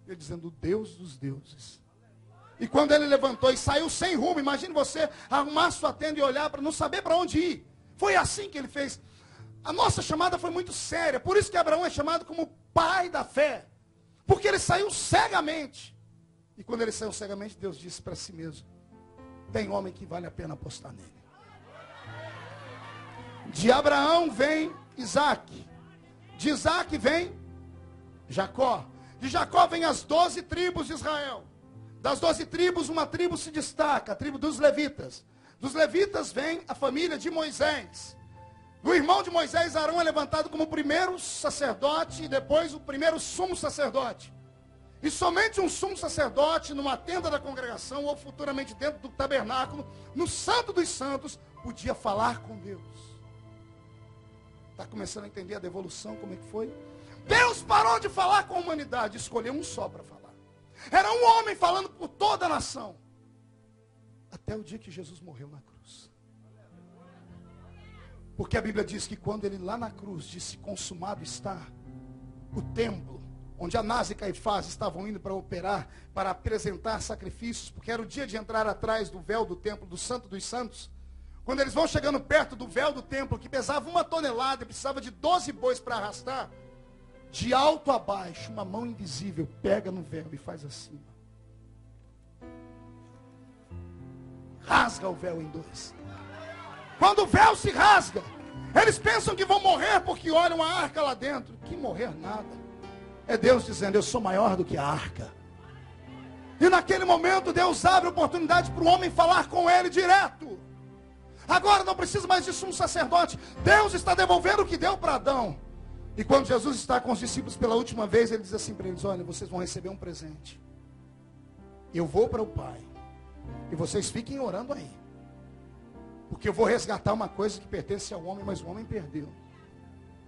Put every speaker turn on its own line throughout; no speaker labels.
Ele dizendo, o Deus dos deuses. E quando ele levantou e saiu sem rumo, imagine você arrumar sua tenda e olhar para não saber para onde ir. Foi assim que ele fez. A nossa chamada foi muito séria. Por isso que Abraão é chamado como pai da fé. Porque ele saiu cegamente. E quando ele saiu cegamente, Deus disse para si mesmo, tem homem que vale a pena apostar nele. De Abraão vem Isaac. De Isaac vem Jacó. De Jacó vem as 12 tribos de Israel. Das 12 tribos, uma tribo se destaca, a tribo dos levitas. Dos levitas vem a família de Moisés. Do irmão de Moisés, Arão é levantado como o primeiro sacerdote e depois o primeiro sumo sacerdote. E somente um sumo sacerdote, numa tenda da congregação, ou futuramente dentro do tabernáculo, no Santo dos Santos, podia falar com Deus. Está começando a entender a devolução, como é que foi? Deus parou de falar com a humanidade, escolheu um só para falar. Era um homem falando por toda a nação. Até o dia que Jesus morreu na cruz. Porque a Bíblia diz que quando ele lá na cruz disse, consumado está, o templo, onde Anás e Caifás estavam indo para operar, para apresentar sacrifícios, porque era o dia de entrar atrás do véu do templo, do Santo dos Santos. Quando eles vão chegando perto do véu do templo, que pesava 1 tonelada e precisava de 12 bois para arrastar, de alto a baixo, uma mão invisível pega no véu e faz assim. Rasga o véu em dois. Quando o véu se rasga, eles pensam que vão morrer porque olham a arca lá dentro. Que morrer nada. É Deus dizendo, eu sou maior do que a arca. E naquele momento Deus abre a oportunidade para o homem falar com ele direto. Agora não precisa mais de sumo sacerdote. Deus está devolvendo o que deu para Adão. E quando Jesus está com os discípulos pela última vez, ele diz assim para eles, olha, vocês vão receber um presente. Eu vou para o Pai. E vocês fiquem orando aí. Porque eu vou resgatar uma coisa que pertence ao homem, mas o homem perdeu.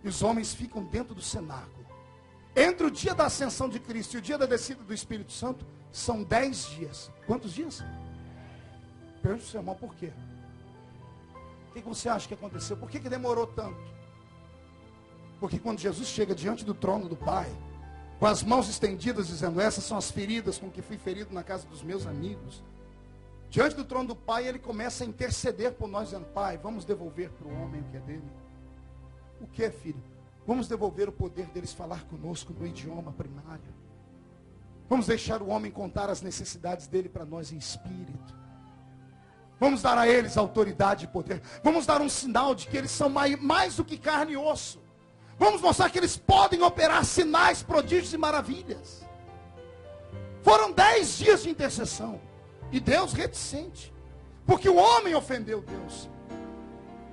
E os homens ficam dentro do cenáculo. Entre o dia da ascensão de Cristo e o dia da descida do Espírito Santo, são 10 dias. Quantos dias? Pergunta ao seu irmão, por quê? O que você acha que aconteceu? Por que demorou tanto? Porque quando Jesus chega diante do trono do Pai, com as mãos estendidas, dizendo, essas são as feridas com que fui ferido na casa dos meus amigos. Diante do trono do Pai, ele começa a interceder por nós, dizendo, Pai, vamos devolver para o homem o que é dele. O que é, filho? Vamos devolver o poder deles falar conosco no idioma primário. Vamos deixar o homem contar as necessidades dele para nós em espírito. Vamos dar a eles autoridade e poder. Vamos dar um sinal de que eles são mais do que carne e osso. Vamos mostrar que eles podem operar sinais, prodígios e maravilhas. Foram 10 dias de intercessão. E Deus reticente. Porque o homem ofendeu Deus.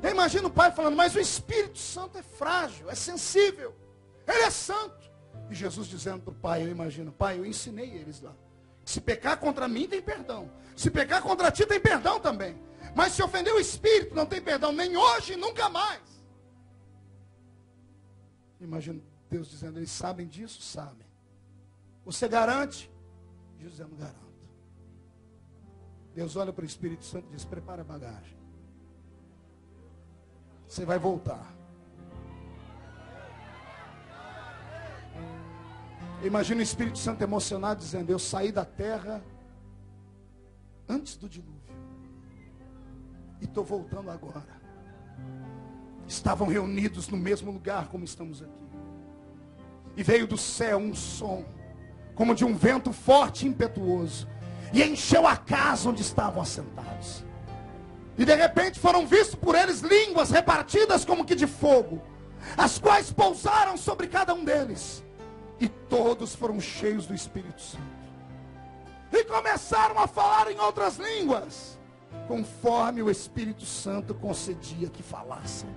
Eu imagino o pai falando, mas o Espírito Santo é frágil, é sensível. Ele é santo. E Jesus dizendo para o pai, eu imagino, pai, eu ensinei eles lá. Se pecar contra mim, tem perdão. Se pecar contra ti, tem perdão também. Mas se ofender o Espírito, não tem perdão, nem hoje, nunca mais. Imagino Deus dizendo, eles sabem disso? Sabem. Você garante? Jesus dizendo, garanto. Deus olha para o Espírito Santo e diz, prepara a bagagem. Você vai voltar. Imagina o Espírito Santo emocionado dizendo, eu saí da terra antes do dilúvio. E estou voltando agora. Estavam reunidos no mesmo lugar como estamos aqui. E veio do céu um som, como de um vento forte e impetuoso. E encheu a casa onde estavam assentados. E de repente foram vistos por eles línguas repartidas como que de fogo, as quais pousaram sobre cada um deles. E todos foram cheios do Espírito Santo. E começaram a falar em outras línguas, conforme o Espírito Santo concedia que falassem.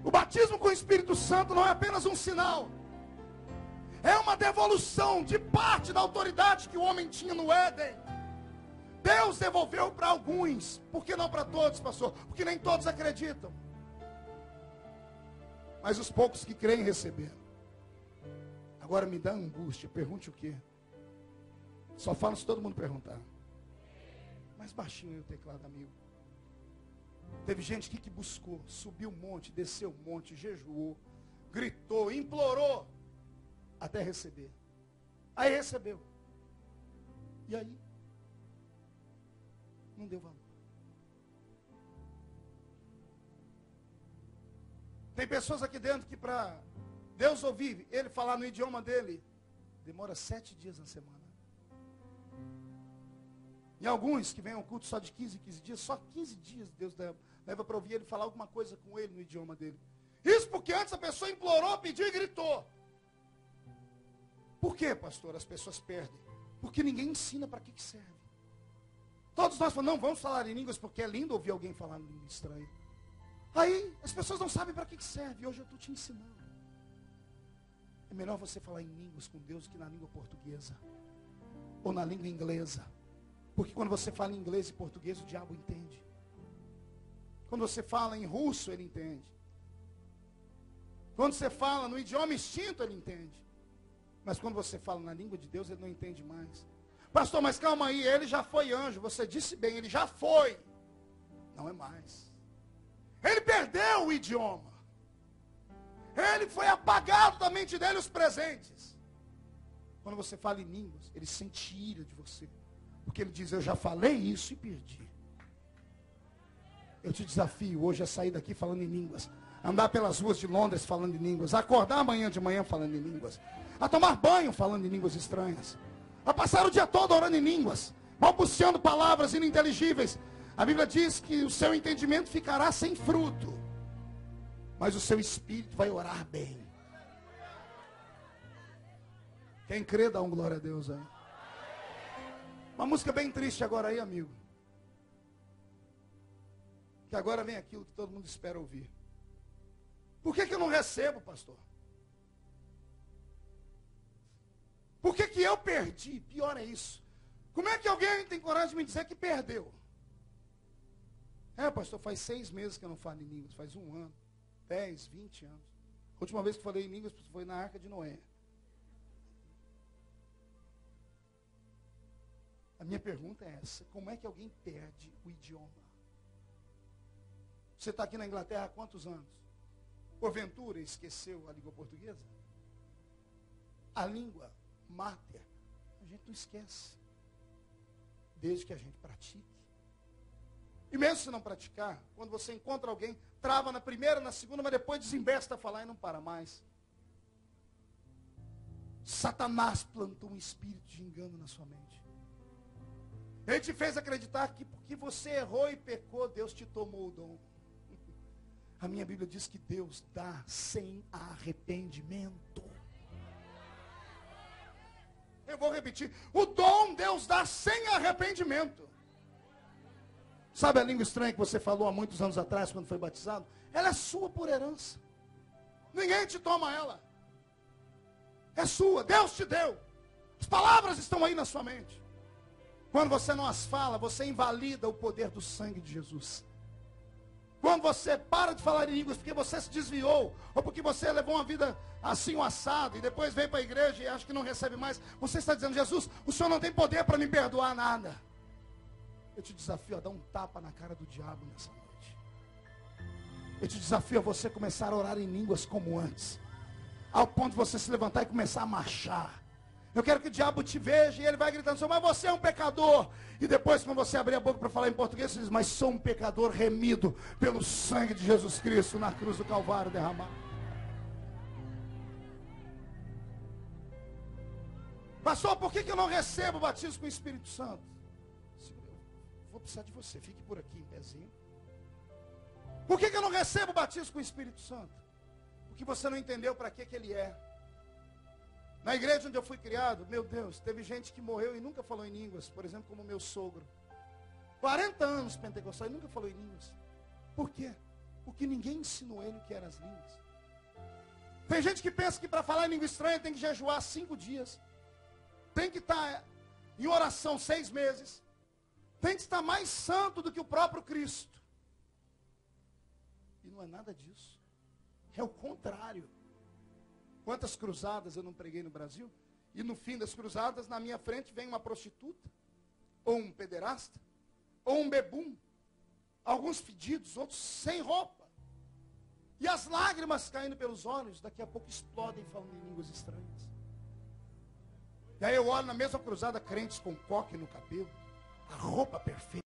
O batismo com o Espírito Santo não é apenas um sinal. É uma devolução de parte da autoridade que o homem tinha no Éden. Deus devolveu para alguns. Por que não para todos, pastor? Porque nem todos acreditam. Mas os poucos que creem receberam. Agora me dá angústia. Pergunte o quê? Só falo se todo mundo perguntar. Mais baixinho aí o teclado, amigo. Teve gente que buscou, subiu um monte, desceu um monte, jejuou, gritou, implorou, até receber. Aí recebeu. E aí? Não deu valor. Tem pessoas aqui dentro que para Deus ouvir, ele falar no idioma dele, demora 7 dias na semana. E alguns que vêm ao culto só de 15 em 15 dias, só 15 dias Deus leva para ouvir ele falar alguma coisa com ele no idioma dele. Isso porque antes a pessoa implorou, pediu e gritou. Por que, pastor, as pessoas perdem? Porque ninguém ensina para que serve. Todos nós falamos, não, vamos falar em línguas porque é lindo ouvir alguém falar em língua estranha. Aí as pessoas não sabem para que serve, e hoje eu estou te ensinando. É melhor você falar em línguas com Deus que na língua portuguesa, ou na língua inglesa. Porque quando você fala em inglês e português, o diabo entende. Quando você fala em russo, ele entende. Quando você fala no idioma extinto, ele entende. Mas quando você fala na língua de Deus, ele não entende mais. Pastor, mas calma aí, ele já foi anjo. Você disse bem, ele já foi. Não é mais. Ele perdeu o idioma. Ele foi apagado da mente dele os presentes. Quando você fala em línguas, ele sente ira de você. Porque ele diz, eu já falei isso e perdi. Eu te desafio hoje a sair daqui falando em línguas. Andar pelas ruas de Londres falando em línguas. A acordar amanhã de manhã falando em línguas. A tomar banho falando em línguas estranhas. A passar o dia todo orando em línguas. Balbuciando palavras ininteligíveis. A Bíblia diz que o seu entendimento ficará sem fruto. Mas o seu espírito vai orar bem. Quem crê, dá um glória a Deus aí. Uma música bem triste agora aí, amigo. Que agora vem aquilo que todo mundo espera ouvir. Por que eu não recebo, pastor? Por que eu perdi? Pior é isso. Como é que alguém tem coragem de me dizer que perdeu? Pastor, faz 6 meses que eu não falo em línguas. Faz 1 ano, 10, 20 anos. A última vez que falei em línguas foi na Arca de Noé. A minha pergunta é essa. Como é que alguém perde o idioma? Você está aqui na Inglaterra há quantos anos? Porventura esqueceu a língua portuguesa? A língua máter, a gente não esquece. Desde que a gente pratique. E mesmo se não praticar, quando você encontra alguém, trava na primeira, na segunda, mas depois desembesta a falar e não para mais. Satanás plantou um espírito de engano na sua mente. Ele te fez acreditar que porque você errou e pecou, Deus te tomou o dom. A minha Bíblia diz que Deus dá sem arrependimento. Eu vou repetir. O dom Deus dá sem arrependimento. Sabe a língua estranha que você falou há muitos anos atrás, quando foi batizado? Ela é sua por herança. Ninguém te toma ela. É sua. Deus te deu. As palavras estão aí na sua mente. Quando você não as fala, você invalida o poder do sangue de Jesus. Quando você para de falar em línguas porque você se desviou, ou porque você levou uma vida assim, um assado, e depois veio para a igreja e acha que não recebe mais, você está dizendo, Jesus, o Senhor não tem poder para me perdoar nada. Eu te desafio a dar um tapa na cara do diabo nessa noite. Eu te desafio a você começar a orar em línguas como antes. Ao ponto de você se levantar e começar a marchar. Eu quero que o diabo te veja e ele vai gritando, mas você é um pecador. E depois, quando você abrir a boca para falar em português, você diz, mas sou um pecador remido pelo sangue de Jesus Cristo na cruz do Calvário derramado. Pastor, por que eu não recebo o batismo com o Espírito Santo? Vou precisar de você, fique por aqui em pezinho. Por que eu não recebo o batismo com o Espírito Santo? Porque você não entendeu para que ele é. Na igreja onde eu fui criado, meu Deus, teve gente que morreu e nunca falou em línguas. Por exemplo, como meu sogro. 40 anos pentecostal e nunca falou em línguas. Por quê? Porque ninguém ensinou ele o que eram as línguas. Tem gente que pensa que para falar em língua estranha tem que jejuar 5 dias. Tem que estar em oração 6 meses. Tem que estar mais santo do que o próprio Cristo. E não é nada disso. É o contrário. Quantas cruzadas eu não preguei no Brasil? E no fim das cruzadas, na minha frente, vem uma prostituta, ou um pederasta, ou um bebum. Alguns fedidos, outros sem roupa. E as lágrimas caindo pelos olhos, daqui a pouco explodem falando em línguas estranhas. E aí eu olho na mesma cruzada crentes com coque no cabelo, a roupa perfeita.